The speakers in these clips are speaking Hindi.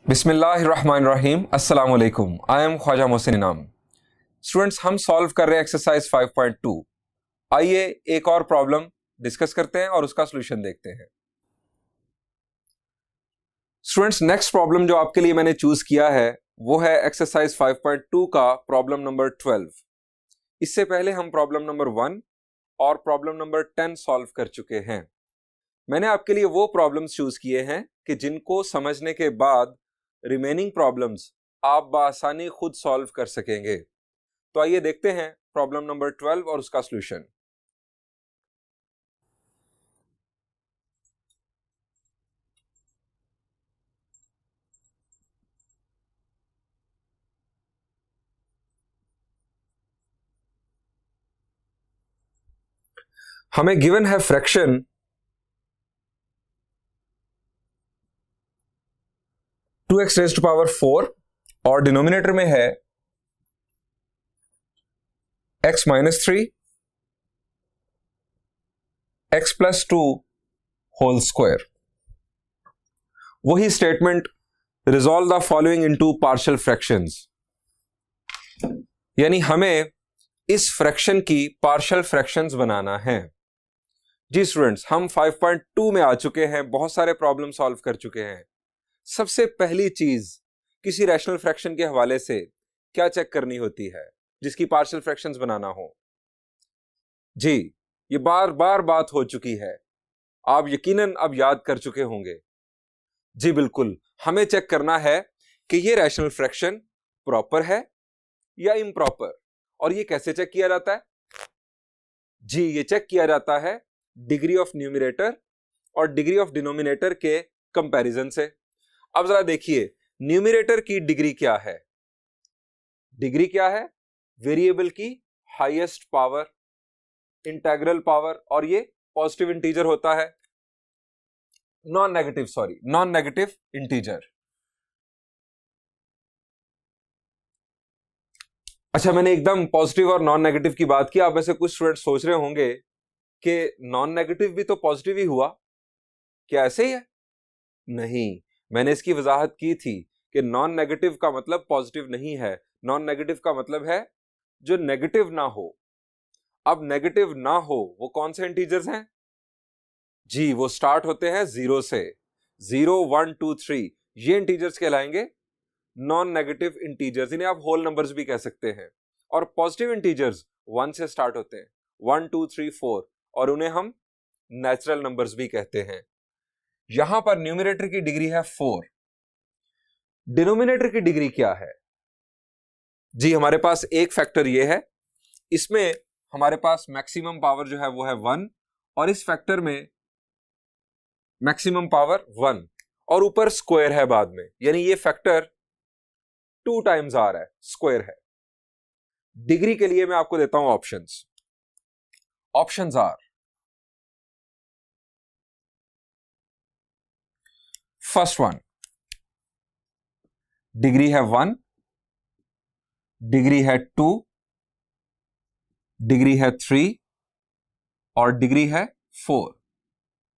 बिस्मिल्लाहिर्रहमानिर्रहीम, अस्सलाम वालेकुम। आई एम ख्वाजा मोहसिन इनाम। स्टूडेंट्स, हम सॉल्व कर रहे हैं एक्सरसाइज 5.2। आइए एक और प्रॉब्लम डिस्कस करते हैं और उसका सॉल्यूशन देखते हैं। स्टूडेंट्स, नेक्स्ट प्रॉब्लम जो आपके लिए मैंने चूज किया है वो है एक्सरसाइज 5.2 का प्रॉब्लम नंबर 12। इससे पहले हम प्रॉब्लम नंबर 1 और प्रॉब्लम नंबर 10 सॉल्व कर चुके हैं। मैंने आपके लिए वो प्रॉब्लम्स चूज किए हैं कि जिनको समझने के बाद रिमेनिंग प्रॉब्लम्स आप बआसानी खुद सॉल्व कर सकेंगे। तो आइए देखते हैं प्रॉब्लम नंबर 12 और उसका सॉल्यूशन। हमें गिवन है fraction 2x raise to power 4 और डिनोमिनेटर में है x minus 3 x plus 2 whole square. वही statement, resolve the following into partial fractions, यानी हमें इस फ्रैक्शन की पार्शियल फ्रैक्शंस बनाना है। जी स्टूडेंट्स, हम 5.2 में आ चुके हैं, बहुत सारे प्रॉब्लम सॉल्व कर चुके हैं। सबसे पहली चीज किसी रैशनल फ्रैक्शन के हवाले से क्या चेक करनी होती है जिसकी पार्शियल फ्रैक्शंस बनाना हो? जी, ये बार बार बात हो चुकी है, आप यकीनन अब याद कर चुके होंगे। जी बिल्कुल, हमें चेक करना है कि ये रैशनल फ्रैक्शन प्रॉपर है या इम्प्रॉपर। और ये कैसे चेक किया जाता है? जी, ये चेक किया जाता है डिग्री ऑफ न्यूमरेटर और डिग्री ऑफ डिनोमिनेटर के कंपैरिजन से। अब जरा देखिए, न्यूमरेटर की डिग्री क्या है? डिग्री क्या है? वेरिएबल की हाईएस्ट पावर, इंटेग्रल पावर, और ये पॉजिटिव इंटीजर होता है, नॉन नेगेटिव इंटीजर। अच्छा, मैंने एकदम पॉजिटिव और नॉन नेगेटिव की बात की। आप में से कुछ स्टूडेंट सोच रहे होंगे कि नॉन नेगेटिव भी तो पॉजिटिव ही हुआ, क्या ऐसे ही है? नहीं, मैंने इसकी वजाहत की थी कि नॉन नेगेटिव का मतलब पॉजिटिव नहीं है। नॉन नेगेटिव का मतलब है जो नेगेटिव ना हो। अब नेगेटिव ना हो वो कौन से इंटीजर्स हैं? जी, वो स्टार्ट होते हैं 0 से। 0, 1, 2, 3 ये इंटीजर्स कहलाएंगे नॉन नेगेटिव इंटीजर्स, इन्हें आप होल नंबर्स भी कह सकते हैं। और पॉजिटिव इंटीजर्स 1 से स्टार्ट होते हैं, 1, 2, 3, 4, और उन्हें हम नेचुरल नंबर्स भी कहते हैं। यहां पर न्यूमरेटर की डिग्री है 4। डिनोमिनेटर की डिग्री क्या है? जी, हमारे पास एक फैक्टर ये है, इसमें हमारे पास मैक्सिमम पावर जो है वो है 1, और इस फैक्टर में मैक्सिमम पावर 1 और ऊपर स्क्वायर है बाद में, यानी ये फैक्टर 2 टाइम्स आ रहा है, स्क्वायर है। डिग्री के लिए मैं आपको देता हूं options. Options are, first one, degree है 1, डिग्री है 2, डिग्री है 3 और डिग्री है 4।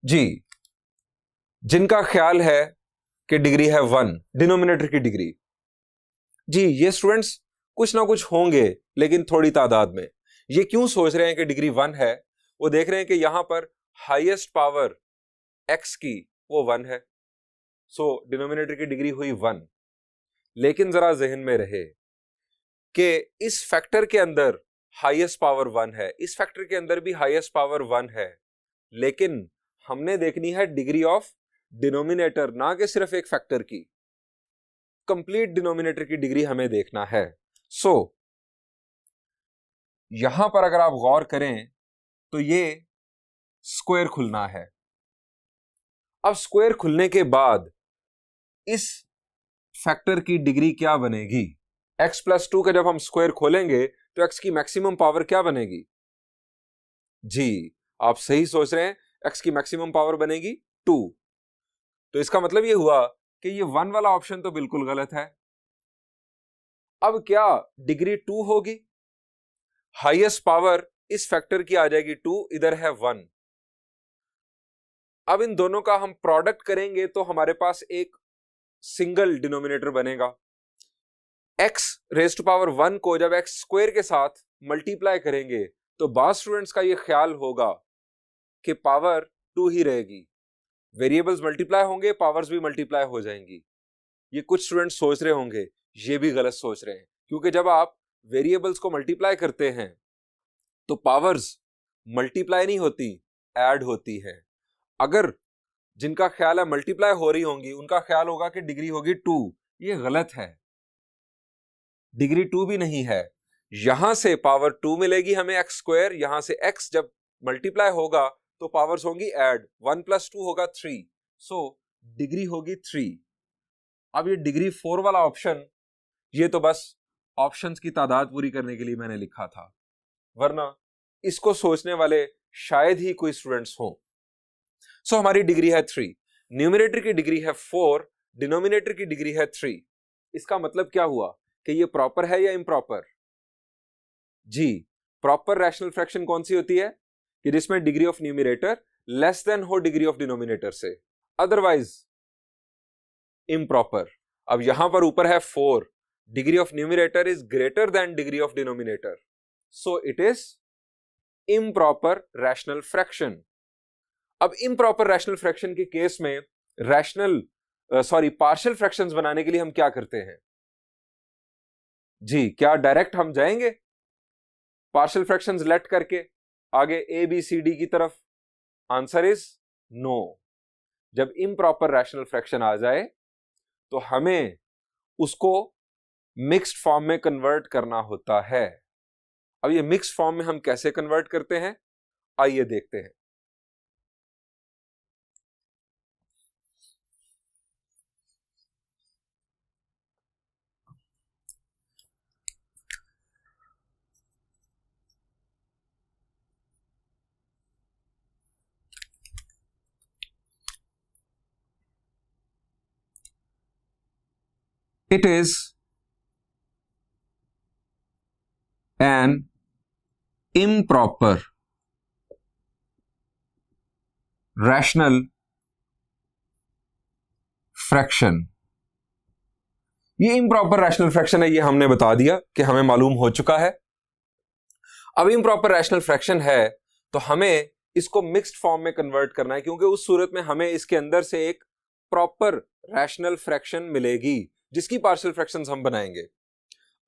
जी, जिनका ख्याल है कि डिग्री है 1, डिनोमिनेटर की डिग्री, जी ये स्टूडेंट्स कुछ ना कुछ होंगे लेकिन थोड़ी तादाद में। ये क्यों सोच रहे हैं कि डिग्री 1 है? वो देख रहे हैं कि यहां पर हाईएस्ट पावर x की वो 1 है, सो डिनोमिनेटर की डिग्री हुई 1। लेकिन जरा जहन में रहे कि इस फैक्टर के अंदर हाईएस्ट पावर 1 है, इस फैक्टर के अंदर भी हाईएस्ट पावर 1 है, लेकिन हमने देखनी है डिग्री ऑफ डिनोमिनेटर, ना कि सिर्फ एक फैक्टर की। कंप्लीट डिनोमिनेटर की डिग्री हमें देखना है। सो यहां पर अगर आप गौर करें तो ये स्क्वायर खुलना है। अब स्क्वायर खुलने के बाद इस फैक्टर की डिग्री क्या बनेगी? x प्लस 2 का जब हम स्क्वायर खोलेंगे तो x की मैक्सिमम पावर क्या बनेगी? जी, आप सही सोच रहे हैं, x की मैक्सिमम पावर बनेगी 2। तो इसका मतलब ये हुआ कि ये 1 वाला ऑप्शन तो बिल्कुल गलत है। अब क्या डिग्री 2 होगी? हाईएस्ट पावर इस फैक्टर की आ जाएगी 2, इधर है 1। अब इन दोनों का हम प्रोडक्ट करेंगे तो हमारे पास एक सिंगल डिनोमिनेटर बनेगा। x रेज टू पावर 1 को जब x स्क्वायर के साथ मल्टीप्लाई करेंगे तो बाज़ स्टूडेंट्स का ये ख्याल होगा कि पावर 2 ही रहेगी, वेरिएबल्स मल्टीप्लाई होंगे, पावर्स भी मल्टीप्लाई हो जाएंगी। ये कुछ स्टूडेंट्स सोच रहे होंगे, ये भी गलत सोच रहे हैं, क्योंकि जब आप वेरिएबल्स को मल्टीप्लाई करते हैं तो पावर्स मल्टीप्लाई नहीं होती, ऐड होती है। अगर जिनका ख्याल है मल्टीप्लाई हो रही होंगी, उनका ख्याल होगा कि डिग्री होगी 2। ये गलत है, डिग्री 2 भी नहीं है। यहां से पावर 2 मिलेगी हमें x स्क्वायर, यहां से x जब मल्टीप्लाई होगा तो पावर्स होंगी ऐड, 1 + 2 होगा 3, सो डिग्री होगी 3। अब ये डिग्री 4 वाला ऑप्शन, ये तो बस ऑप्शंस की तादाद पूरी करने के लिए मैंने लिखा था, वरना इसको सोचने वाले शायद ही कोई स्टूडेंट्स हों। सो हमारी डिग्री है 3, न्यूमरेटर की डिग्री है 4, डिनोमिनेटर की डिग्री है 3। इसका मतलब क्या हुआ कि ये प्रॉपर है या इम्प्रॉपर? जी, प्रॉपर रैशनल फ्रैक्शन कौन सी होती है कि जिसमें degree of numerator less than हो डिग्री ऑफ डिनोमिनेटर से, अदरवाइज इम्प्रॉपर। अब यहां पर ऊपर है 4, degree of numerator is greater than degree of denominator, so it is improper rational fraction. अब इम्प्रॉपर रैशनल फ्रैक्शन के केस में पार्शियल फ्रैक्शंस बनाने के लिए हम क्या करते हैं? जी, क्या डायरेक्ट हम जाएंगे पार्शियल फ्रैक्शंस लेट करके आगे ए बी सी डी की तरफ? Answer is no. जब इम्प्रॉपर रैशनल फ्रैक्शन आ जाए तो हमें उसको मिक्स्ड फॉर्म में कन्वर्ट करना होता है। अब ये मिक्स्ड फॉर्म में हम कैसे कन्वर्ट करते हैं, आइए देखते हैं। It is an improper rational fraction। ये इम्प्रॉपर रैशनल फ्रैक्शन है, ये हमने बता दिया कि हमें मालूम हो चुका है। अब इम्प्रॉपर रैशनल फ्रैक्शन है तो हमें इसको मिक्स्ड फॉर्म में कन्वर्ट करना है, क्योंकि उस सूरत में हमें इसके अंदर से एक प्रॉपर रैशनल फ्रैक्शन मिलेगी जिसकी पार्शियल फ्रैक्शंस हम बनाएंगे।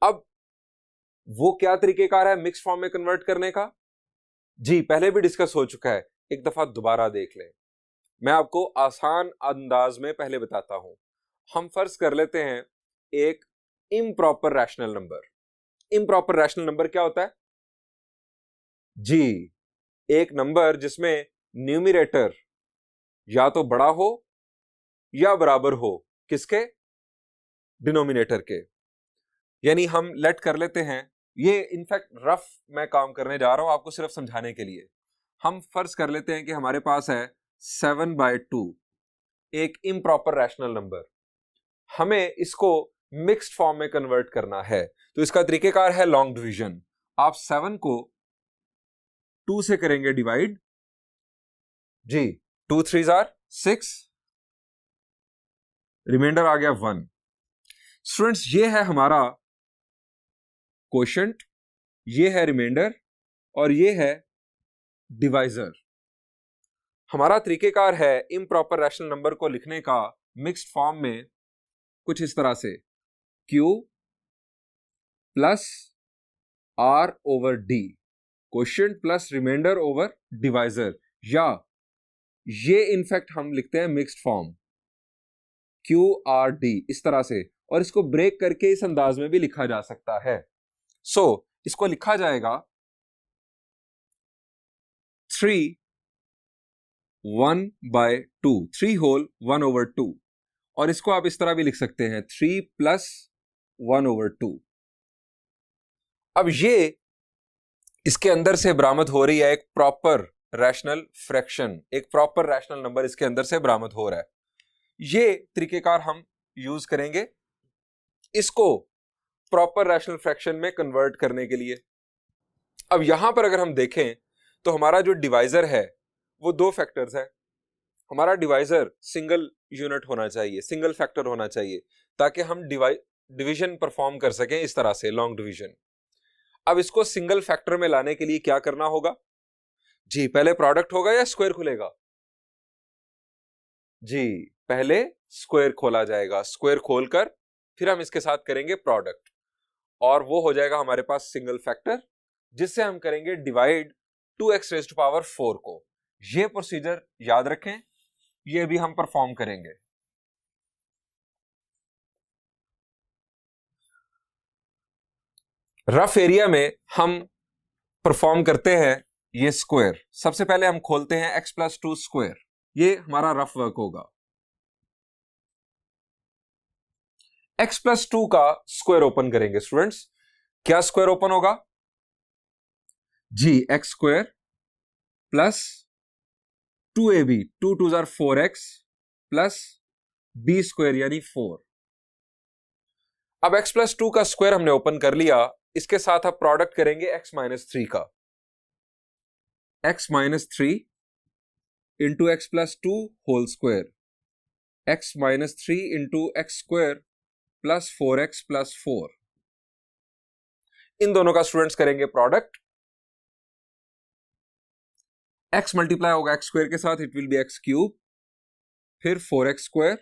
अब वो क्या तरीकेकार है मिक्स्ड फॉर्म में कन्वर्ट करने का? जी, पहले भी डिस्कस हो चुका है, एक दफा दोबारा देख लें। मैं आपको आसान अंदाज में पहले बताता हूं। हम फर्ज कर लेते हैं एक improper rational number. Improper rational number क्या होता है? जी, एक नंबर जिसमें न्यूमरेटर या तो बड़ा हो या बराबर हो किसके? डिनोमिनेटर के। यानी हम लेट कर लेते हैं, ये इनफैक्ट रफ मैं काम करने जा रहा हूं आपको सिर्फ समझाने के लिए। हम फर्ज कर लेते हैं कि हमारे पास है 7/2, एक इम्प्रॉपर रैशनल नंबर। हमें इसको मिक्स्ड फॉर्म में कन्वर्ट करना है, तो इसका तरीकेकार है लॉन्ग डिवीजन। आप 7 को 2 से करेंगे डिवाइड। जी, 2 3s are 6, रिमाइंडर आ गया 1। स्टूडेंट्स, ये है हमारा क्वोशंट, ये है रिमाइंडर और ये है डिवाइजर। हमारा तरीकेकार है इम्प्रॉपर रैशनल नंबर को लिखने का मिक्स्ड फॉर्म में कुछ इस तरह से, Q plus R/D, quotient plus remainder over divisor, या ये इनफैक्ट हम लिखते हैं मिक्स्ड फॉर्म QRD इस तरह से, और इसको ब्रेक करके इस अंदाज में भी लिखा जा सकता है। सो इसको लिखा जाएगा 3 1/2, 3 होल 1/2, और इसको आप इस तरह भी लिख सकते हैं 3 + 1/2। अब ये इसके अंदर से बरामद हो रही है एक प्रॉपर रैशनल फ्रैक्शन, एक प्रॉपर रैशनल नंबर इसके अंदर से बरामद हो रहा है। ये तरीकेकार हम यूज करेंगे इसको प्रॉपर रैशनल फ्रैक्शन में कन्वर्ट करने के लिए। अब यहां पर अगर हम देखें तो हमारा जो डिवाइजर है वो 2 फैक्टर्स है, हमारा डिवाइजर सिंगल यूनिट होना चाहिए, सिंगल फैक्टर होना चाहिए, ताकि हम डिवीजन परफॉर्म कर सकें इस तरह से, लॉन्ग डिवीजन। अब इसको सिंगल फैक्टर में लाने के लिए क्या करना होगा जी? पहले प्रोडक्ट होगा या स्क्वायर खुलेगा जी? पहले स्क्वायर खोला जाएगा, स्क्वायर खोलकर फिर हम इसके साथ करेंगे प्रोडक्ट, और वो हो जाएगा हमारे पास सिंगल फैक्टर, जिससे हम करेंगे डिवाइड 2x⁴ को। ये प्रोसीजर याद रखें, ये भी हम परफॉर्म करेंगे। रफ एरिया में हम परफॉर्म करते हैं ये स्क्वायर। सबसे पहले हम खोलते हैं x+2 स्क्वायर, ये हमारा रफ वर्क होगा। x+2 का स्क्वायर ओपन करेंगे स्टूडेंट्स। क्या स्क्वायर ओपन होगा जी? x² plus 2ab, 2 2 4x plus b² यानी 4। अब x+2 का स्क्वायर हमने ओपन कर लिया, इसके साथ अब प्रोडक्ट करेंगे x-3 का। x-3 into x+2 whole square, x-3 इंटू x² प्लस 4x प्लस 4। इन दोनों का स्टूडेंट्स करेंगे प्रोडक्ट। x मल्टीप्लाई होगा x² के साथ, इट विल बी x³, फिर 4x²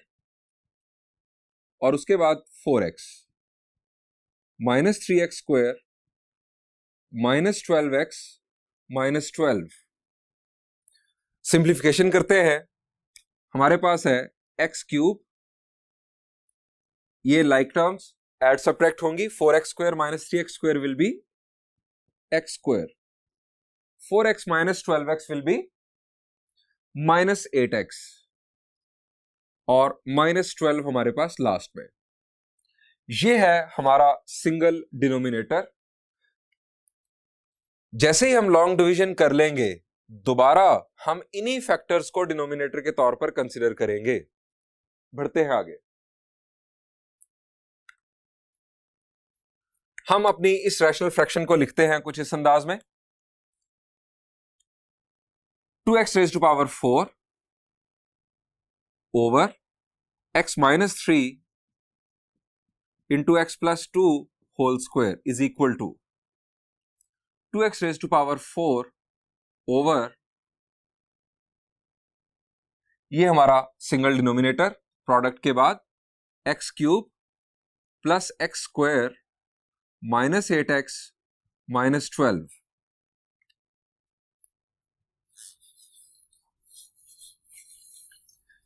और उसके बाद 4x minus 3x² minus 12x minus 12। Simplification करते हैं, हमारे पास है x³, ये लाइक टर्म्स एड सब्ट्रैक्ट होंगी, 4x² minus 3x² will be x², 4x minus 12x will be minus 8x, और माइनस 12 हमारे पास लास्ट में। ये है हमारा सिंगल डिनोमिनेटर। जैसे ही हम लॉन्ग डिवीजन कर लेंगे, दोबारा हम इन्हीं फैक्टर्स को डिनोमिनेटर के तौर पर कंसीडर करेंगे। बढ़ते हैं आगे। हम अपनी इस रैशनल फ्रैक्शन को लिखते हैं कुछ इस अंदाज में, 2x⁴ over x-3 into x+2 whole square is equal to 2x⁴ over, ये हमारा सिंगल डिनोमिनेटर, प्रोडक्ट के बाद x³ plus x² minus 8x minus 12।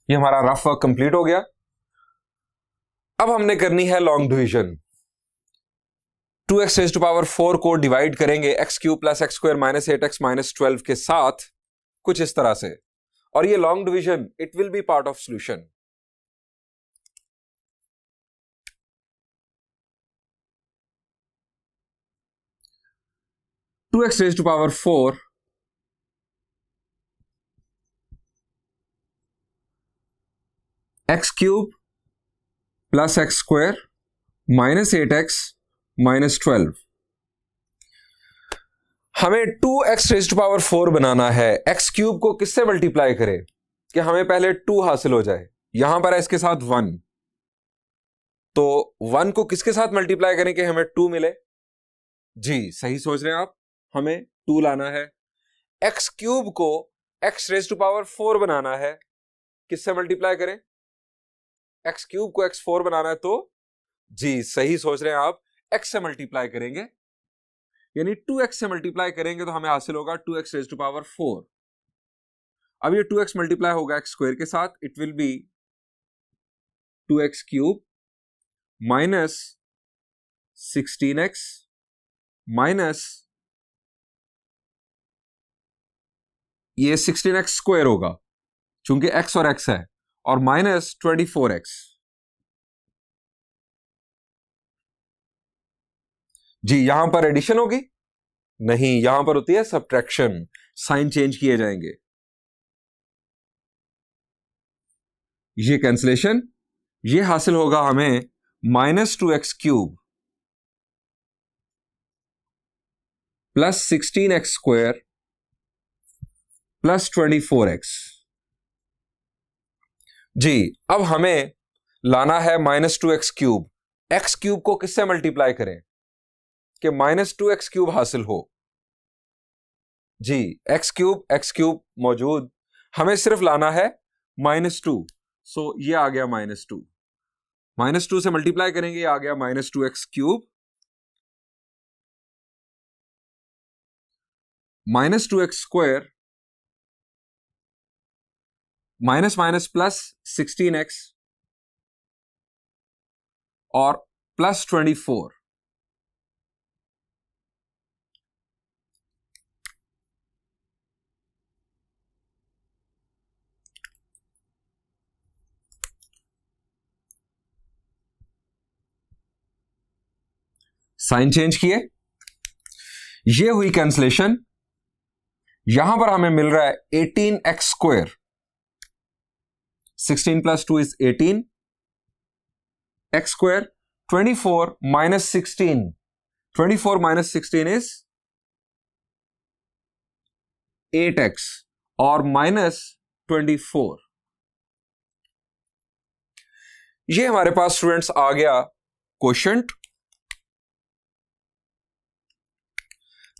ये हमारा रफ वर्क कंप्लीट हो गया। अब हमने करनी है लॉन्ग डिवीजन। 2x⁴ को डिवाइड करेंगे x³ plus x² minus 8x minus 12 के साथ, कुछ इस तरह से, और ये long division it will B part of solution. x⁴ x³ plus x² minus 8x minus 12। हमें 2x⁴ बनाना है। x³ को किससे मल्टीप्लाई करें कि हमें पहले 2 हासिल हो जाए? यहां पर है इसके साथ 1, तो 1 को किसके साथ मल्टीप्लाई करें कि हमें 2 मिले? जी सही सोच रहे हैं आप, हमें 2 लाना है। x³ को x⁴ बनाना है, किससे मल्टीप्लाई करें? x³ को x4 बनाना है, तो जी सही सोच रहे हैं आप, x से मल्टीप्लाई करेंगे, यानी 2x से मल्टीप्लाई करेंगे तो हमें हासिल होगा 2x⁴। अब ये 2x मल्टीप्लाई होगा x² के साथ, it will B 2x³ minus 16x minus, ये 16x² होगा चूंकि x और x है, और माइनस 24x। जी यहां पर एडिशन होगी? नहीं, यहां पर होती है सब्ट्रैक्शन, साइन चेंज किए जाएंगे। ये कैंसलेशन, ये हासिल होगा हमें -2x³ plus 16x² plus 24x। जी अब हमें लाना है -2x³ x³ को किससे मल्टीप्लाई करें कि -2x³ हासिल हो। जी x³ मौजूद, हमें सिर्फ लाना है -2, सो ये आ गया -2, -2 से मल्टीप्लाई करेंगे, ये आ गया -2x³ -2x² +16x और +24। साइन चेंज किए, ये हुई कैंसलेशन। यहां पर हमें मिल रहा है 18x², 16 + 2 is 18, x², 24 - 16, 24 - 16 is 8x और -24। ये हमारे पास स्टूडेंट्स आ गया quotient.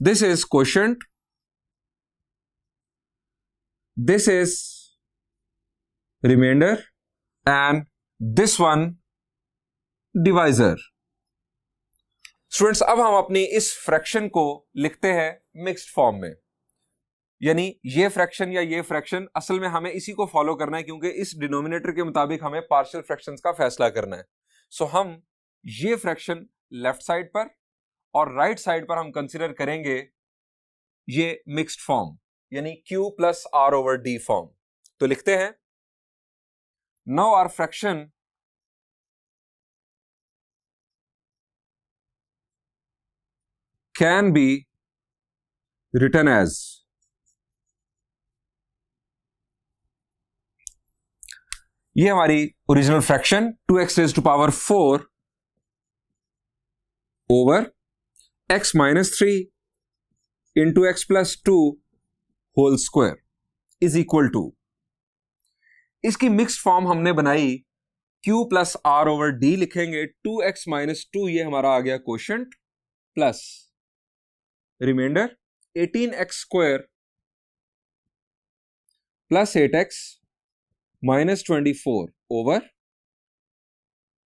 This is quotient, this is remainder and this one divisor. Students अब हम अपनी इस फ्रैक्शन को लिखते हैं मिक्स्ड फॉर्म में, यानी ये फ्रैक्शन या ये फ्रैक्शन, असल में हमें इसी को फॉलो करना है क्योंकि इस डिनोमिनेटर के मुताबिक हमें पार्शियल फ्रैक्शंस का फैसला करना है। सो हम ये फ्रैक्शन लेफ्ट साइड पर और राइट साइड पर हम कंसीडर करेंगे ये मिक्स्ड फॉर्म, यानी Q + R/D फॉर्म। तो लिखते हैं now our fraction can be written as, ये हमारी original fraction 2x⁴ over x - 3 into x + 2 whole square is equal to, इसकी मिक्स्ड फॉर्म हमने बनाई Q + R/D लिखेंगे, 2x - 2 ये हमारा आ गया quotient plus reminder 18x² + 8x -24 over,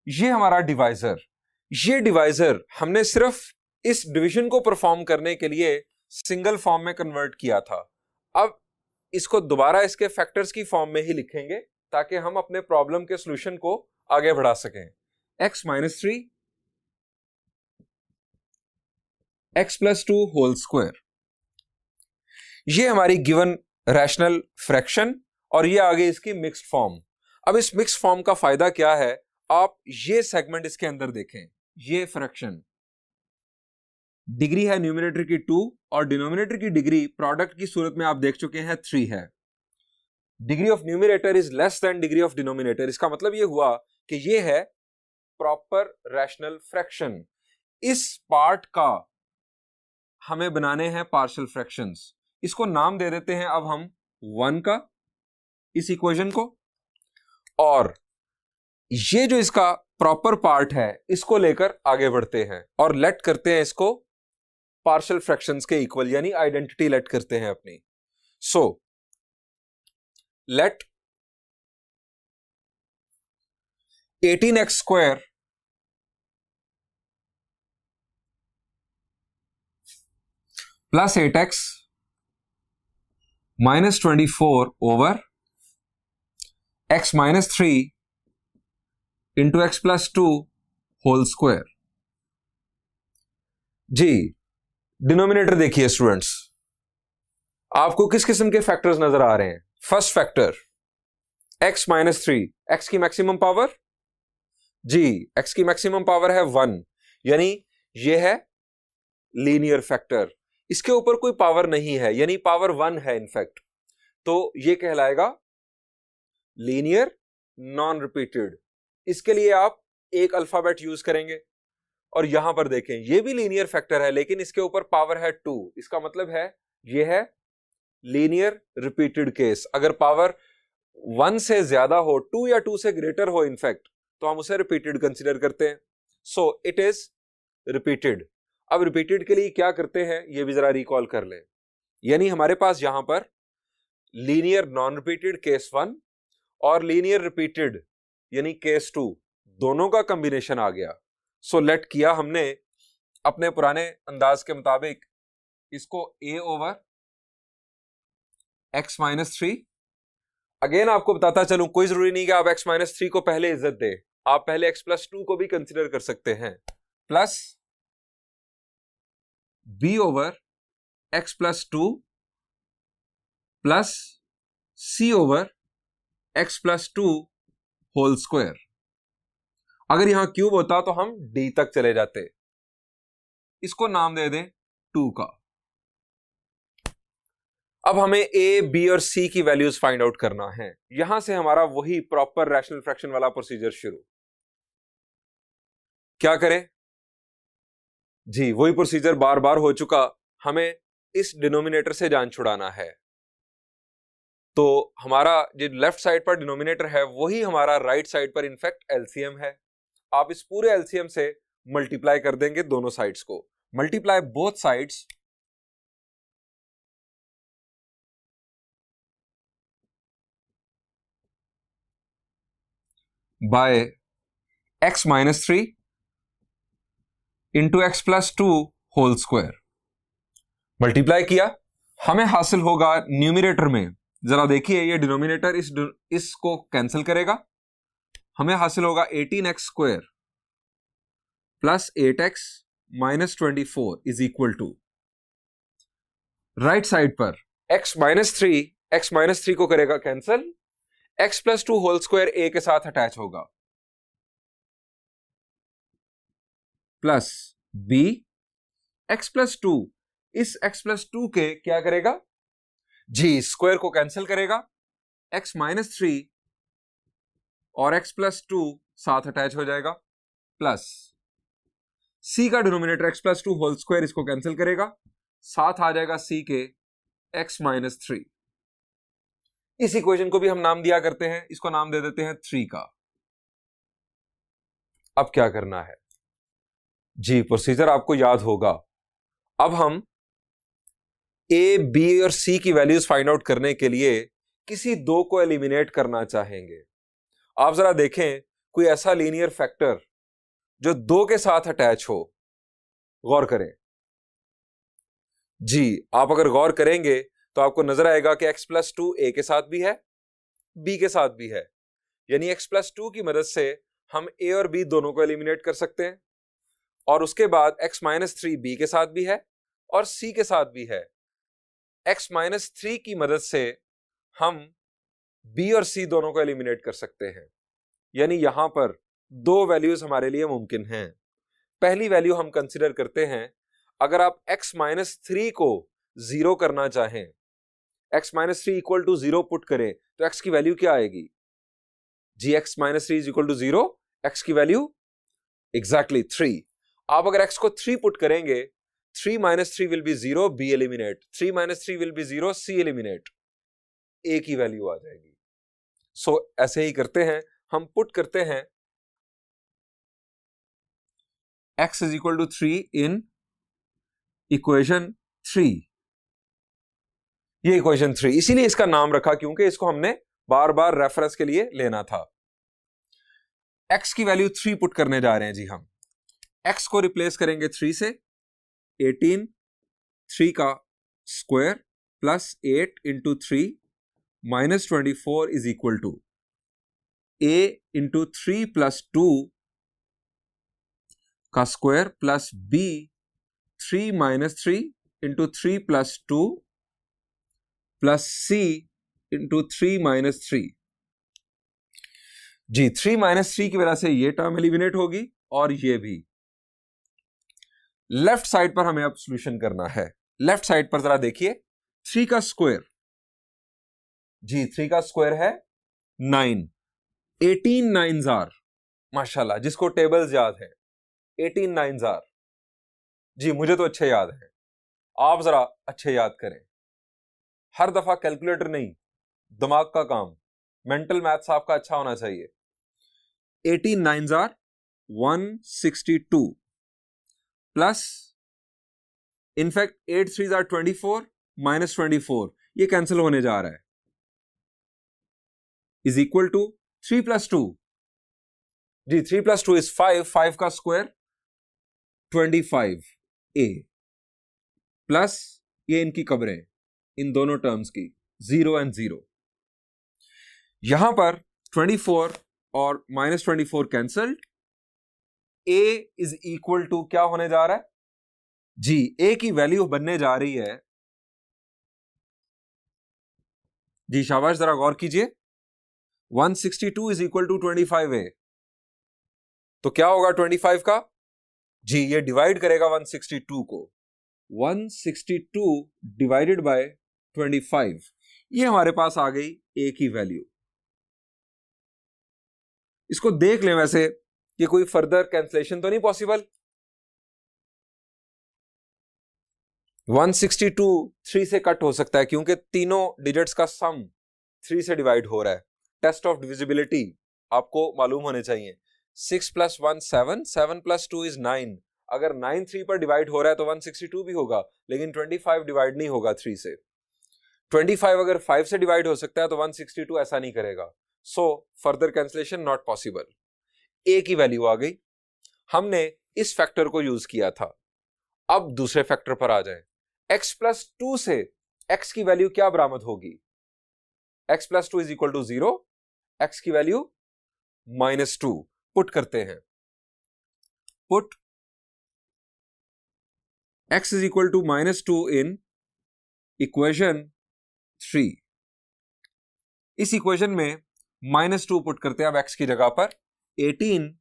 ये हमारा डिवाइजर। ये डिवाइजर हमने सिर्फ इस डिवीजन को परफॉर्म करने के लिए सिंगल फॉर्म में कन्वर्ट किया था। अब इसको दोबारा इसके फैक्टर्स की फॉर्म में ही लिखेंगे ताकि हम अपने प्रॉब्लम के सॉल्यूशन को आगे बढ़ा सकें। x - 3 x + 2 होल स्क्वायर, ये हमारी गिवन रैशनल फ्रैक्शन और ये आगे इसकी मिक्स्ड फॉर्म। अब इस मिक्स्ड फॉर्म का फायदा क्या है, आप ये सेगमेंट इसके अंदर देखें, ये फ्रैक्शन डिग्री है न्यूमरेटर की 2 और डिनोमिनेटर की डिग्री प्रोडक्ट की सूरत में आप देख चुके हैं 3 है। Degree of numerator is less than degree of denominator, इसका मतलब ये हुआ कि ये है प्रॉपर रैशनल फ्रैक्शन। इस पार्ट का हमें बनाने हैं पार्शियल फ्रैक्शंस, इसको नाम दे देते हैं अब हम 1 का, इस इक्वेशन को, और ये जो इसका प्रॉपर पार्ट है इसको लेकर आगे बढ़ते हैं और लेट करते हैं इसको पार्शियल फ्रैक्शंस के इक्वल, यानी आइडेंटिटी लेट करते हैं अपनी। So let 18x² + 8x -24 over x - 3 into x + 2 whole square. जी डिनोमिनेटर देखिए स्टूडेंट्स, आपको किस किस्म के फैक्टर्स नजर आ रहे हैं। फर्स्ट फैक्टर x - 3, x की मैक्सिमम पावर, जी x की मैक्सिमम पावर है 1, यानी ये है लीनियर फैक्टर, इसके ऊपर कोई पावर नहीं है, यानी पावर 1 है इनफैक्ट, तो ये कहलाएगा लीनियर नॉन रिपीटेड। इसके लिए आप एक अल्फाबेट यूज करेंगे और यहां पर देखें ये भी लीनियर फैक्टर है लेकिन इसके ऊपर पावर है 2, इसका मतलब है ये है लीनियर रिपीटेड केस। अगर पावर 1 से ज्यादा हो, 2 या 2 से ग्रेटर हो इनफैक्ट, तो हम उसे रिपीटेड कंसीडर करते हैं। So it is repeated. अब रिपीटेड के लिए क्या करते हैं ये भी जरा रिकॉल कर लें। यानी हमारे पास यहां पर लीनियर नॉन रिपीटेड केस 1 और लीनियर रिपीटेड यानी केस 2 दोनों का कॉम्बिनेशन आ गया। सो लेट किया हमने अपने पुराने अंदाज के मुताबिक इसको a over x minus 3। Again आपको बताता चलूं, कोई जरूरी नहीं कि आप x माइनस 3 को पहले इज्जत दे, आप पहले x प्लस 2 को भी कंसिडर कर सकते हैं, plus b over x plus 2 plus c over x plus 2 whole square. अगर यहां क्यूब होता तो हम d तक चले जाते, इसको नाम दे दें 2 का। अब हमें a, b और c की वैल्यूज फाइंड आउट करना है। यहां से हमारा वही प्रॉपर रैशनल फ्रैक्शन वाला प्रोसीजर शुरू। क्या करें जी, वही प्रोसीजर बार बार हो चुका, हमें इस डिनोमिनेटर से जान छुड़ाना है। तो हमारा जो लेफ्ट साइड पर डिनोमिनेटर है वही हमारा राइट साइड पर इनफैक्ट एलसीएम है। आप इस पूरे एलसीएम से मल्टीप्लाई कर देंगे दोनों साइड्स को, multiply both sides by x minus 3 into x plus 2 whole square. Multiply किया, हमें हासिल होगा न्यूमिनेटर में, जरा देखिए ये डिनोमिनेटर इसको कैंसिल करेगा, हमें हासिल होगा 18x square plus 8x minus 24 is equal to, right side पर x माइनस 3 को करेगा cancel, x plus 2 whole square a के साथ अटैच होगा, प्लस b x प्लस 2, इस x प्लस 2 के क्या करेगा जी, स्क्वायर को कैंसिल करेगा, x माइनस 3 और x प्लस 2 साथ अटैच हो जाएगा, प्लस c का denominator x plus 2 whole square इसको कैंसिल करेगा, साथ आ जाएगा c के x माइनस 3। इस इक्वेशन को भी हम नाम दिया करते हैं, इसको नाम दे देते हैं 3 का। अब क्या करना है जी, प्रोसीजर आपको याद होगा। अब हम a, b और c की वैल्यूज फाइंड आउट करने के लिए किसी दो को एलिमिनेट करना चाहेंगे। आप जरा देखें कोई ऐसा लीनियर फैक्टर जो 2 के साथ अटैच हो, गौर करें जी। आप अगर गौर करेंगे तो आपको नजर आएगा कि x प्लस 2 a के साथ भी है, b के साथ भी है, यानी x प्लस 2 की मदद से हम a और b दोनों को एलिमिनेट कर सकते हैं, और उसके बाद x माइनस 3 b के साथ भी है और c के साथ भी है। x माइनस 3 की मदद से हम b और c दोनों को एलिमिनेट कर सकते हैं, यानी यहां पर दो वैल्यूज हमारे लिए मुमकिन हैं। पहली वैल्यू हम कंसिडर करते हैं, अगर आप x माइनस 3 को 0 करना चाहें, x minus 3 equal to 0 put करें तो x की वैल्यू क्या आएगी जी, x minus 3 is equal to 0, x की वैल्यू एग्जैक्टली 3। आप अगर x को 3 पुट करेंगे, 3 minus 3 will be 0, b eliminate, 3 minus 3 will be 0, c eliminate, a की वैल्यू आ जाएगी। सो ऐसे ही करते हैं, हम पुट करते हैं x is equal to 3 in equation 3, ये इक्वेशन 3, इसीलिए इसका नाम रखा क्योंकि इसको हमने बार बार रेफरेंस के लिए लेना था। x की वैल्यू 3 पुट करने जा रहे हैं जी हम, x को रिप्लेस करेंगे 3 से, 18 3 का square plus 8 into 3 minus 24 is equal to a into 3 plus 2 का square plus b 3 minus 3 into 3 plus 2 plus c into 3 minus 3 जी। 3 माइनस 3 की वजह से ये टर्म एलिमिनेट होगी और ये भी। लेफ्ट साइड पर हमें अब सॉल्यूशन करना है। लेफ्ट साइड पर जरा देखिए, 3 का स्क्वायर जी, 3 का स्क्वायर है 9, 18 नाइन्स आर, माशाल्लाह जिसको टेबल्स याद है, 18 नाइन्स आर जी, मुझे तो अच्छे याद है, आप जरा अच्छे याद करें, हर दफा कैलकुलेटर नहीं, दिमाग का काम। मेंटल मैथ्स आपका अच्छा होना चाहिए। 18 9s are 162 plus in fact 8 3s are 24 minus 24, ये कैंसिल होने जा रहा है, इज इक्वल टू 3 + 2। जी 3 + 2 इज 5, 5 का स्क्वायर 25a प्लस ये इनकी कब्रें इन दोनों टर्म्स की 0 और 0, यहां पर 24 और minus 24 cancelled, a is equal to क्या होने जा रहा है जी, a की वैल्यू बनने जा रही है जी, शाबाश जरा गौर कीजिए, 162 इज इक्वल टू 25a, तो क्या होगा 25 का जी, ये डिवाइड करेगा 162 को, 162 डिवाइडेड बाय 25, ये हमारे पास आ गई a की वैल्यू। इसको देख लें वैसे कि कोई फर्दर कैंसलेशन तो नहीं पॉसिबल। 162 3 से कट हो सकता है क्योंकि तीनों डिजिट्स का सम 3 से डिवाइड हो रहा है। टेस्ट ऑफ डिविजिबिलिटी आपको मालूम होने चाहिए। 6 + 1 7, 7 + 2 इज 9। अगर 9 3 पर डिवाइड हो रहा है तो 162 भी होगा, लेकिन 25 डिवाइड नहीं होगा 3 से। 25 अगर 5 से डिवाइड हो सकता है तो 162 ऐसा नहीं करेगा। So further cancellation not possible. A की वैल्यू आ गई, हमने इस फैक्टर को यूज किया था। अब दूसरे फैक्टर पर आ जाएं। x + 2 से x की वैल्यू क्या बरामद होगी? x + 2 is equal to 0, x की वैल्यू -2 पुट करते हैं। Put x is equal to -2 in equation 3। इस इक्वेशन में -2 पुट करते हैं अब x की जगह पर। 18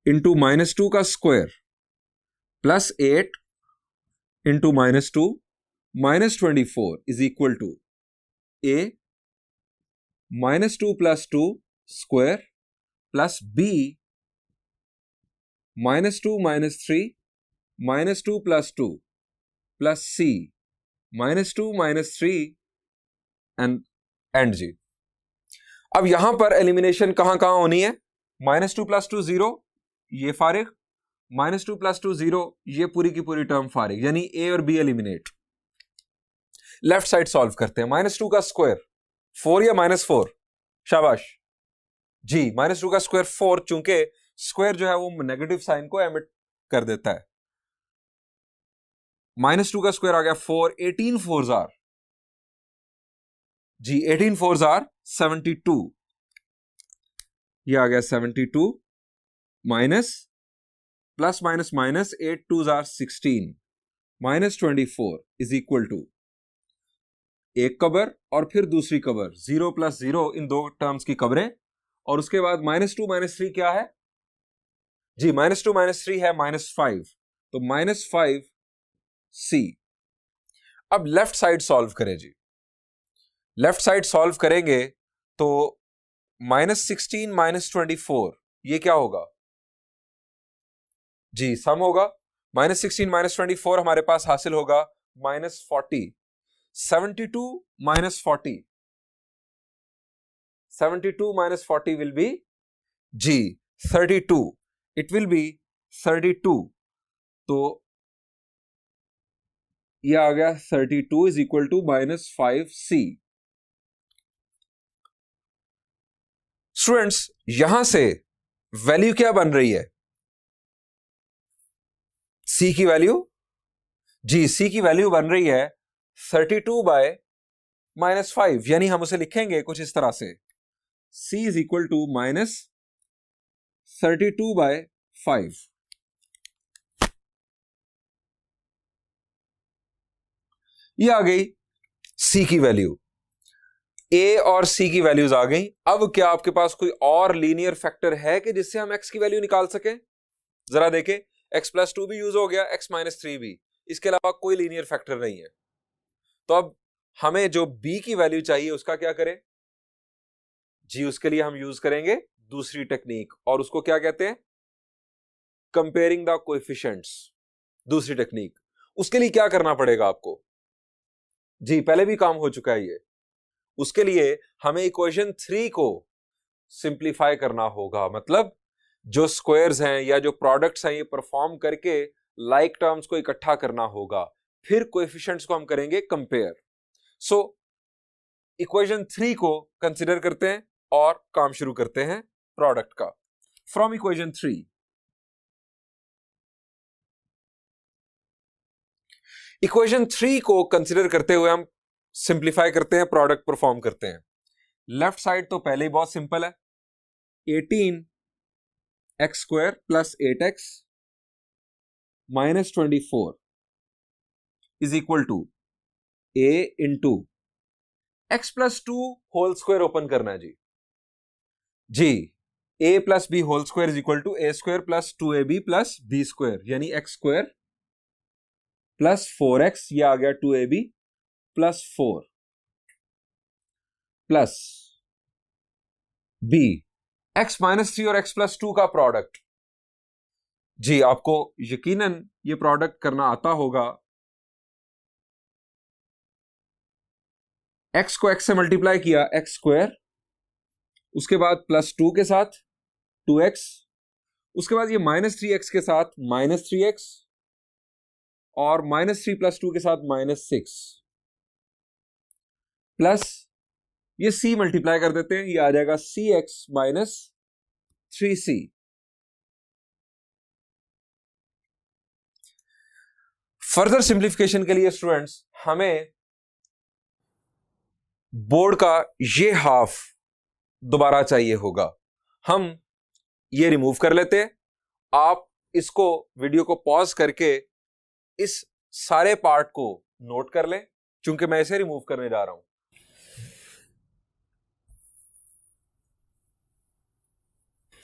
इंटू -2 का square plus 8 into -2 -24 is equal to a -2 + 2 square plus b -2 - 3 -2 + 2 plus c -2 - 3 and जी। अब यहां पर एलिमिनेशन कहां कहां होनी है? -2 + 2 0, ये फारिग, -2 + 2 0, ये पूरी की पूरी टर्म फारिग, यानी a और b eliminate. Left side solve करते हैं। -2 का स्क्वायर 4 या -4? शाबाश जी, -2 का स्क्वायर 4, चूंकि स्क्वायर जो है वो नेगेटिव साइन को एमिट कर देता है। -2 का स्क्वायर आ गया 4, 18 4s R G, 18 4s are 72, ये आ गया 72 minus plus minus minus 8 2s are 16 -24 is equal to एक कबर और फिर दूसरी कबर 0 + 0, इन दो टर्म्स की कबरें, और उसके बाद -2 - 3 क्या है जी? -2 - 3 है -5, तो -5c। अब लेफ्ट साइड सॉल्व करें जी। लेफ्ट साइड सॉल्व करेंगे तो -16 - 24, ये क्या होगा जी? सम होगा। -16 - 24 हमारे पास हासिल होगा -40। 72 - 40, 72 - 40 विल बी जी 32, इट विल बी 32, तो ये आ गया 32 is equal to -5c। Students, यहां से वैल्यू क्या बन रही है? c की वैल्यू जी, c की वैल्यू बन रही है 32/-5, यानी हम उसे लिखेंगे कुछ इस तरह से, c इज इक्वल टू -32/5। ये आ गई c की वैल्यू। a और c की वैल्यूज आ गई। अब क्या आपके पास कोई और लीनियर फैक्टर है कि जिससे हम x की वैल्यू निकाल सकें? जरा देखें, x + 2 भी यूज हो गया, x - 3 भी, इसके अलावा कोई लीनियर फैक्टर नहीं है। तो अब हमें जो b की वैल्यू चाहिए उसका क्या करें जी? उसके लिए हम यूज करेंगे दूसरी टेक्निक, और उसको क्या कहते हैं? Comparing the coefficients. दूसरी टेक्निक, उसके लिए क्या करना पड़ेगा आपको जी पहले भी काम हो चुका है ये। उसके लिए हमें इक्वेशन 3 को सिंप्लीफाई करना होगा, मतलब जो स्क्वायर्स हैं या जो प्रोडक्ट्स हैं ये परफॉर्म करके लाइक टर्म्स को इकट्ठा करना होगा, फिर कोएफिशिएंट्स को हम करेंगे कंपेयर। सो इक्वेशन 3 को कंसीडर करते हैं और काम शुरू करते हैं प्रोडक्ट का। फ्रॉम इक्वेशन 3, इक्वेशन 3 को कंसीडर करते हुए हम सिंप्लीफाई करते हैं, प्रोडक्ट परफॉर्म करते हैं। लेफ्ट साइड तो पहले ही बहुत सिंपल है, 18x² plus 8x minus 24 is equal to a into x plus 2 whole square open करना है जी a plus b whole square is equal to a square plus 2ab plus b square, यानी x स्क्वायर प्लस 4x, ये आ गया 2ab plus 4 plus b, x minus 3 और x प्लस 2 का प्रोडक्ट। जी आपको यकीनन ये प्रोडक्ट करना आता होगा। x को x से मल्टीप्लाई किया, x स्क्वायर, उसके बाद प्लस 2 के साथ 2x, उसके बाद ये माइनस 3x के साथ माइनस 3x और माइनस 3 प्लस 2 के साथ माइनस 6 प्लस ये c मल्टीप्लाई कर देते हैं, ये आ जाएगा cx minus 3c। Further simplification के लिए स्टूडेंट्स हमें बोर्ड का ये हाफ दोबारा चाहिए होगा, हम ये रिमूव कर लेते हैं। आप इसको वीडियो को पॉज करके इस सारे पार्ट को नोट कर लें, क्योंकि मैं इसे रिमूव करने जा रहा हूं।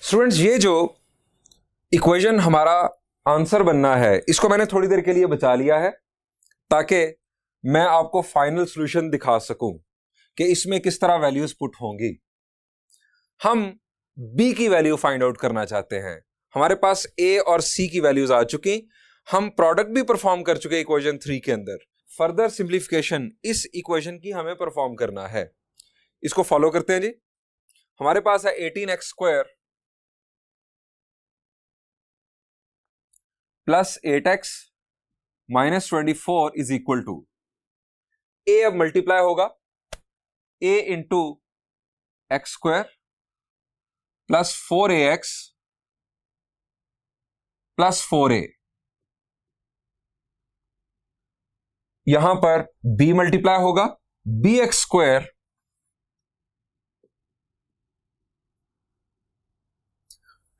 स्टूडेंट्स ये जो इक्वेशन हमारा आंसर बनना है, इसको मैंने थोड़ी देर के लिए बचा लिया है ताकि मैं आपको फाइनल सॉल्यूशन दिखा सकूं कि इसमें किस तरह वैल्यूज पुट होंगी। हम b की वैल्यू फाइंड आउट करना चाहते हैं। हमारे पास a और c की वैल्यूज आ चुकी, हम प्रोडक्ट भी परफॉर्म कर चुके इक्वेशन 3 के अंदर। फर्दर सिंप्लीफिकेशन इस इक्वेशन की हमें परफॉर्म करना है, इसको फॉलो करते हैं जी। हमारे पास है 18x² plus 8x minus 24 is equal to, a अब मल्टीप्लाई होगा, a into x² plus 4ax plus 4a, यहां पर b मल्टीप्लाई होगा, bx²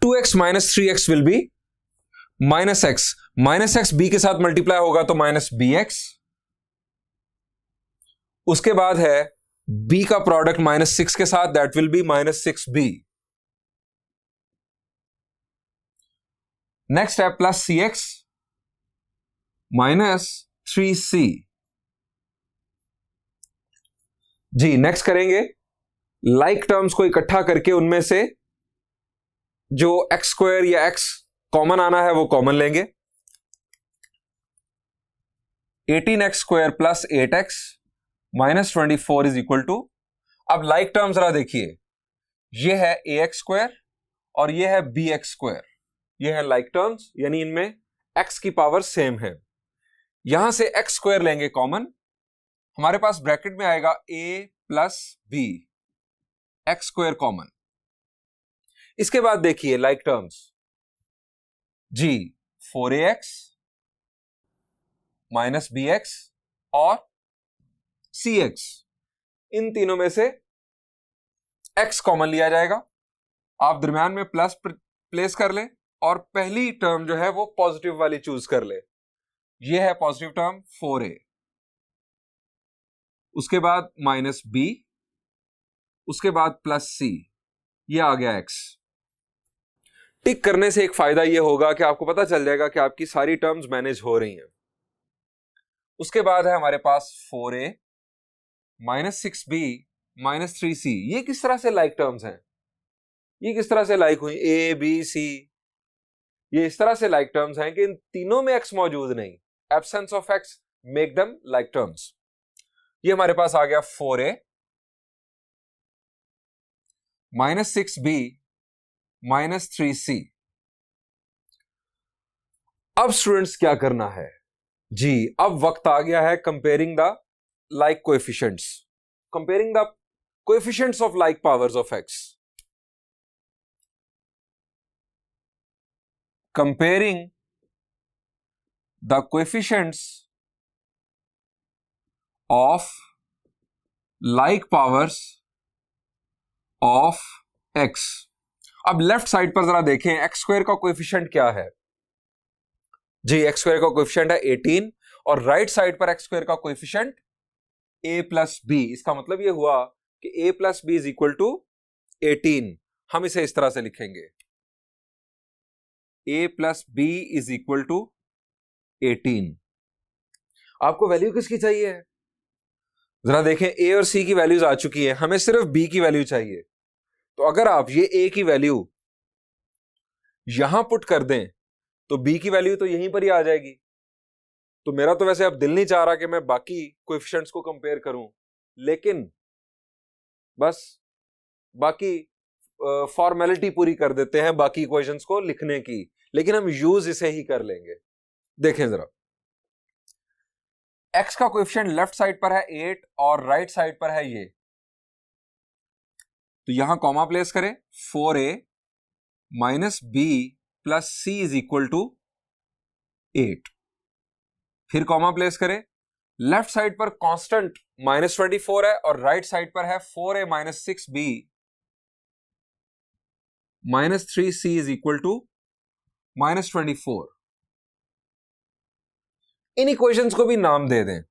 2x minus 3x will be minus x b के साथ मल्टीप्लाई होगा तो माइनस bx, उसके बाद है b का प्रोडक्ट माइनस 6 के साथ, that will be minus 6b। Next है प्लस cx माइनस 3c। जी नेक्स्ट करेंगे लाइक टर्म्स को इकट्ठा करके उनमें से जो x² या x कॉमन आना है वो कॉमन लेंगे। 18x² plus 8x minus 24 is equal to, अब लाइक टर्म जरा देखिए, ये है ax² और ये है bx², ये है लाइक टर्म्स, यानी इनमें x की पावर सेम है। यहां से x² लेंगे कॉमन, हमारे पास ब्रैकेट में आएगा a plus b, x² common. इसके बाद देखिए लाइक टर्म्स जी 4ax माइनस bx और cx, इन तीनों में से x कॉमन लिया जाएगा। आप दरम्यान में प्लस प्लेस कर लें और पहली टर्म जो है वो पॉजिटिव वाली चूज कर ले, ये है पॉजिटिव टर्म 4a, उसके बाद माइनस b, उसके बाद प्लस c, ये आ गया x। टिक करने से एक फायदा यह होगा कि आपको पता चल जाएगा कि आपकी सारी टर्म्स मैनेज हो रही हैं। उसके बाद है हमारे पास 4a minus 6b minus 3c, ये किस तरह से लाइक टर्म्स हैं, ये किस तरह से लाइक हुई, a b c, ये इस तरह से लाइक टर्म्स हैं कि इन तीनों में x मौजूद नहीं, absence of x make them like terms. ये हमारे पास आ गया 4a minus 6b minus 3c। अब स्टूडेंट्स क्या करना है जी, अब वक्त आ गया है comparing the like coefficients, comparing the coefficients of like powers of x, comparing the coefficients of like powers of x। अब लेफ्ट साइड पर जरा देखें एक्स स्क्वायर का कोएफिशिएंट क्या है जी, एक्स स्क्वायर का कोएफिशिएंट है 18 और राइट साइड पर एक्स स्क्वायर का कोएफिशिएंट a प्लस बी। इसका मतलब यह हुआ कि a plus b is equal to 18। हम इसे इस तरह से लिखेंगे a plus b is equal to 18। आपको वैल्यू किसकी चाहिए है? जरा देखें a और c की वैल्यूज आ चुकी है, हमें सिर्फ b की वैल्यू चाहिए। तो अगर आप ये a की वैल्यू यहां पुट कर दें तो b की वैल्यू तो यहीं पर ही आ जाएगी। तो मेरा तो वैसे अब दिल नहीं चाह रहा कि मैं बाकी कोएफिशिएंट्स को कंपेयर करूं, लेकिन बस बाकी फॉर्मेलिटी पूरी कर देते हैं बाकी इक्वेशंस को लिखने की, लेकिन हम यूज इसे ही कर लेंगे। देखें जरा, x का कोएफिशिएंट लेफ्ट साइड पर है 8 और राइट साइड पर है ये, तो यहां कॉमा प्लेस करें 4a minus b plus c is equal to 8। फिर कॉमा प्लेस करें, लेफ्ट साइड पर कांस्टेंट -24 है और राइट साइड पर है 4a minus 6b minus 3c is equal to -24। इन इक्वेशंस को भी नाम दे दें।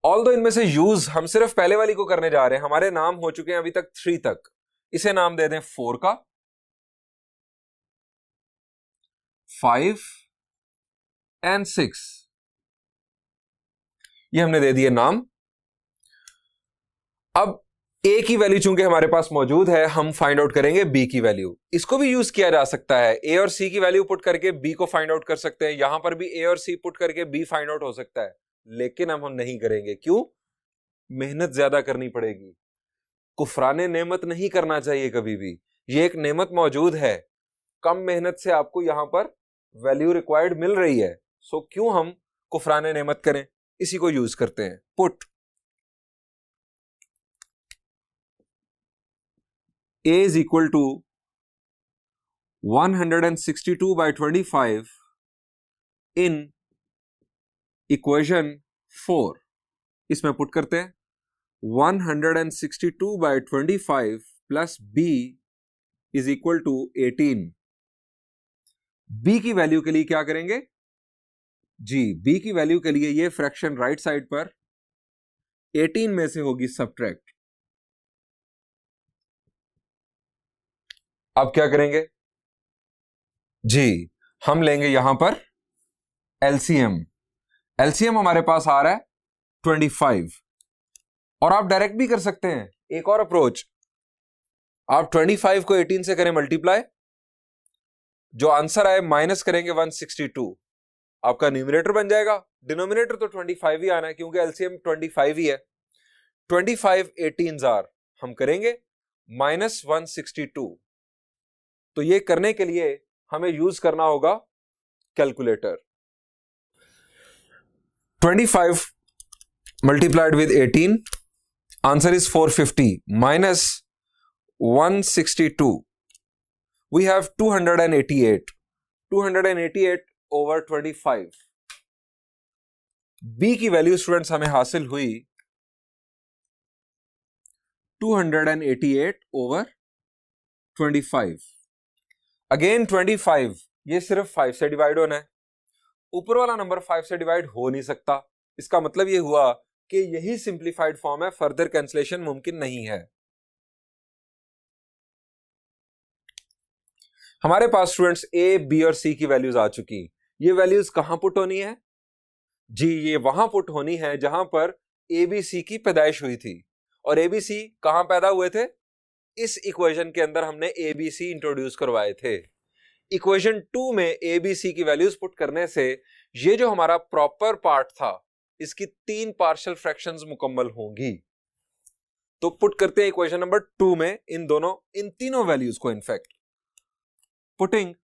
ऑल्दो इनमें से यूज हम सिर्फ पहले वाली को करने जा रहे हैं, हमारे नाम हो चुके हैं अभी तक 3 तक। इसे नाम दे दें 4 का, 5 एंड 6, ये हमने दे दिए नाम। अब a की वैल्यू चूंकि हमारे पास मौजूद है, हम फाइंड आउट करेंगे b की वैल्यू। इसको भी यूज किया जा सकता है, a और c की वैल्यू पुट करके b को फाइंड आउट कर सकते हैं। यहां पर भी a और c पुट करके b फाइंड आउट हो सकता है, लेकिन हम नहीं करेंगे। क्यों? मेहनत ज्यादा करनी पड़ेगी। कुफराने नेमत नहीं करना चाहिए कभी भी। ये एक नेमत मौजूद है, कम मेहनत से आपको यहां पर वैल्यू रिक्वायर्ड मिल रही है, सो क्यों हम कुफराने नेमत करें? इसी को यूज करते हैं। Put a is equal to 162/25 in equation 4। इसमें पुट करते हैं 162/25 plus b is equal to 18। b की वैल्यू के लिए क्या करेंगे जी, b की वैल्यू के लिए ये फ्रैक्शन राइट साइड पर 18 में से होगी सब्ट्रैक्ट। अब क्या करेंगे जी, हम लेंगे यहां पर एलसीएम। एलसीएम हमारे पास आ रहा है 25, और आप डायरेक्ट भी कर सकते हैं। एक और अप्रोच, आप 25 को 18 से करें मल्टीप्लाई, जो आंसर आए माइनस करेंगे 162, आपका न्यूमरेटर बन जाएगा। डिनोमिनेटर तो 25 ही आना है क्योंकि एलसीएम 25 ही है। 25 18 हम करेंगे -162। तो ये करने के लिए हमें यूज करना होगा calculator. 25 multiplied with 18, answer is 450 minus 162, we have 288 over 25। B की वैल्यू स्टूडेंट्स हमें हासिल हुई 288 ओवर 25। अगेन 25, ये सिर्फ 5 से डिवाइड होना है, ऊपर वाला नंबर 5 से डिवाइड हो नहीं सकता। इसका मतलब ये हुआ कि यही सिंप्लीफाइड फॉर्म है, फर्दर कैंसलेशन मुमकिन नहीं है। हमारे पास स्टूडेंट्स ए, बी और सी की वैल्यूज आ चुकी। ये वैल्यूज कहां पुट होनी है जी? ये वहां पुट होनी है जहां पर ए बी सी की पैदाइश हुई थी। और ए बी सी कहां पैदा हुए थे? इस इक्वेशन के अंदर हमने ए बी सी इंट्रोड्यूस करवाए थे। इक्वेशन 2 में ए बी सी की वैल्यूज पुट करने से ये जो हमारा प्रॉपर पार्ट था इसकी 3 पार्शियल फ्रैक्शंस मुकम्मल होंगी। तो पुट करते हैं इक्वेशन नंबर 2 में इन तीनों वैल्यूज को। In fact putting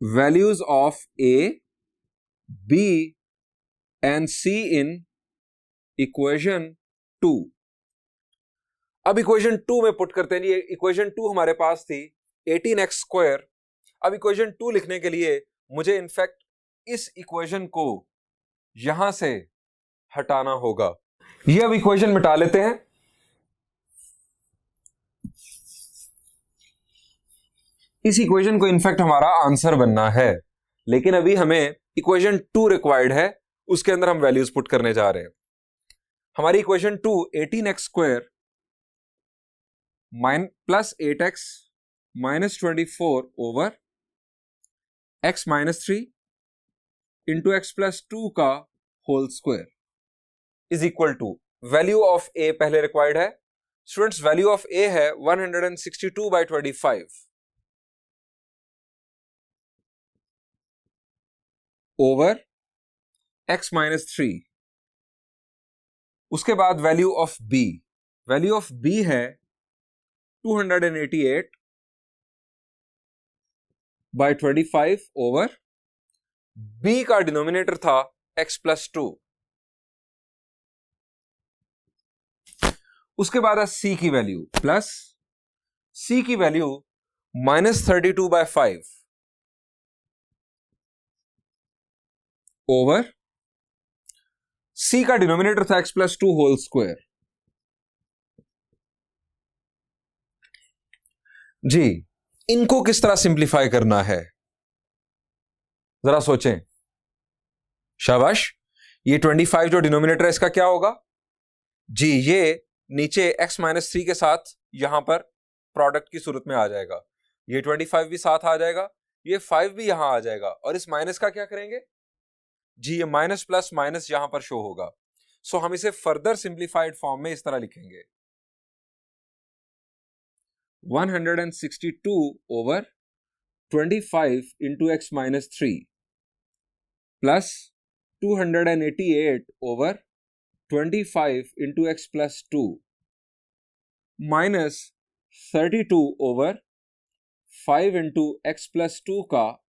values of A, B and C in equation 2। अब इक्वेशन 2 में पुट करते हैं। ये इक्वेशन 2 हमारे पास थी 18x²। अब इक्वेशन 2 लिखने के लिए मुझे इनफैक्ट इस इक्वेशन को यहां से हटाना होगा। ये अब इक्वेशन मिटा लेते हैं। इस इक्वेशन को इनफैक्ट हमारा आंसर बनना है, लेकिन अभी हमें इक्वेशन 2 रिक्वायर्ड है, उसके अंदर हम वैल्यूज पुट करने जा रहे हैं। हमारी equation 2 18x² plus 8x minus 24 over x minus 3 into x plus 2 का whole square is equal to value of a पहले रिक्वायर्ड है। स्टूडेंट्स, वैल्यू ऑफ ए है 162/25 ओवर x माइनस 3। उसके बाद value of b, value of b है 288/25 ओवर b का डिनोमिनेटर था x प्लस 2। उसके बाद है c की वैल्यू, प्लस c की वैल्यू -32/5 ओवर c का डिनोमिनेटर था x प्लस 2 होल स्क्वायर। जी, इनको किस तरह सिंप्लीफाई करना है, जरा सोचें। शाबाश। ये 25 जो डिनोमिनेटर है इसका क्या होगा जी, ये नीचे x माइनस 3 के साथ यहां पर प्रोडक्ट की सूरत में आ जाएगा। ये 25 भी साथ आ जाएगा, ये 5 भी यहां आ जाएगा, और इस माइनस का क्या करेंगे जी, ये माइनस प्लस माइनस यहां पर शो होगा। सो हम इसे फर्दर सिंप्लीफाइड फॉर्म में इस तरह लिखेंगे 162 over 25 into x minus 3 plus 288 over 25 into x plus 2 minus 32 over 5 into x plus 2 का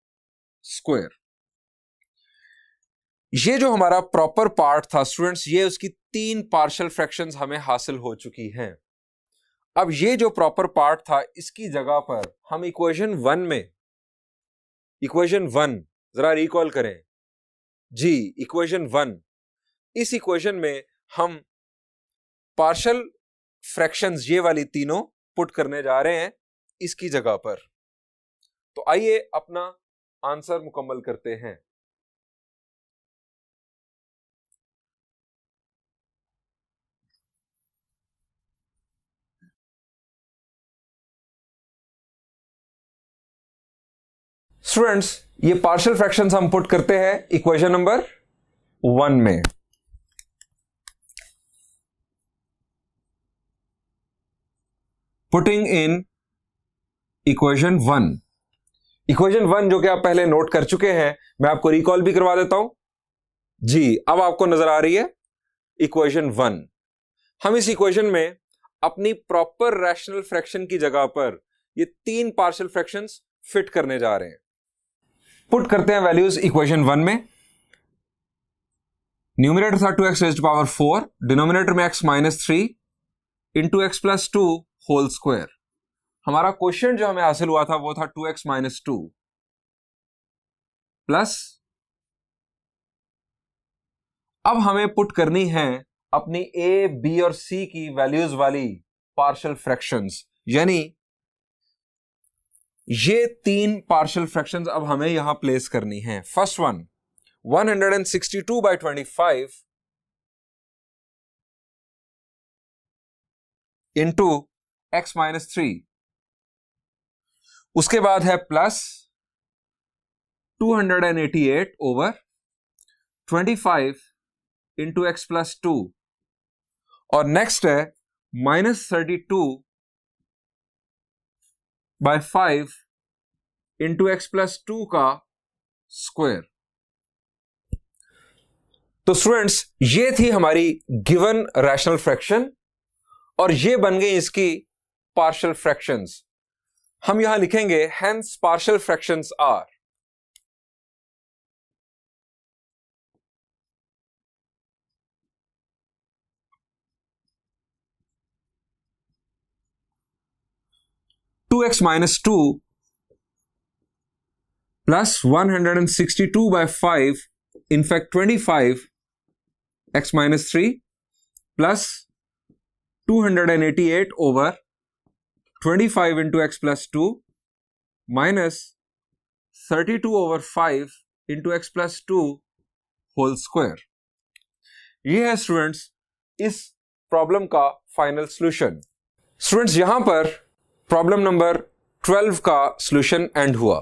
स्क्वायर। ये जो हमारा प्रॉपर पार्ट था स्टूडेंट्स, ये उसकी 3 पार्शियल फ्रैक्शंस हमें हासिल हो चुकी हैं। अब ये जो प्रॉपर पार्ट था इसकी जगह पर हम इक्वेशन 1 जरा रिकॉल करें जी, इक्वेशन 1, इस इक्वेशन में हम पार्शियल फ्रैक्शंस ये वाली तीनों पुट करने जा रहे हैं इसकी जगह पर। तो आइए अपना आंसर मुकम्मल करते हैं। स्टूडेंट्स, ये पार्शियल फ्रैक्शंस हम पुट करते हैं इक्वेशन नंबर 1 में। पुटिंग इन इक्वेशन 1, इक्वेशन 1 जो कि आप पहले नोट कर चुके हैं, मैं आपको रिकॉल भी करवा देता हूं जी। अब आपको नजर आ रही है इक्वेशन 1। हम इस इक्वेशन में अपनी प्रॉपर रैशनल फ्रैक्शन की जगह पर ये 3 पार्शियल फ्रैक्शंस फिट करने जा रहे हैं। पुट करते हैं वैल्यूज इक्वेशन 1 में। न्यूमरेटर था 2x raised to power 4, denominator में x minus 3 into x plus 2 whole square. हमारा क्वेश्चन जो हमें हासिल हुआ था वो था 2x माइनस 2 प्लस, अब हमें पुट करनी है अपनी a, b और c की वैल्यूज वाली पार्शियल फ्रैक्शंस, यानी ये 3 पार्शियल फ्रैक्शंस अब हमें यहां प्लेस करनी है। First one 162/25 into x minus 3, उसके बाद है plus 288 over 25 into x plus 2, और नेक्स्ट है -32/5 इंटू एक्स प्लस 2 का स्क्वायर। तो स्टूडेंट्स, ये थी हमारी गिवन रैशनल फ्रैक्शन और ये बन गई इसकी पार्शियल फ्रैक्शंस। हम यहां लिखेंगे hence partial fractions are 2x minus 2 plus 162 by 5, in fact 25 x minus 3 plus 288 over 25 into x plus 2 minus 32 over 5 into x plus 2 whole square. ये है स्टूडेंट्स इस प्रॉब्लम का फाइनल सॉल्यूशन। स्टूडेंट्स, यहां पर प्रॉब्लम नंबर 12 का सॉल्यूशन एंड हुआ।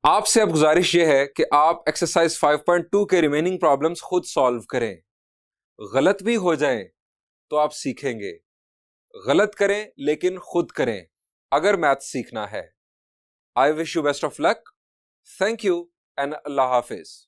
आपसे अब गुजारिश यह है कि आप एक्सरसाइज 5.2 के रिमेनिंग प्रॉब्लम्स खुद सॉल्व करें। गलत भी हो जाएं तो आप सीखेंगे। गलत करें लेकिन खुद करें अगर मैथ सीखना है। I wish you best of luck. Thank you and Allah Hafiz.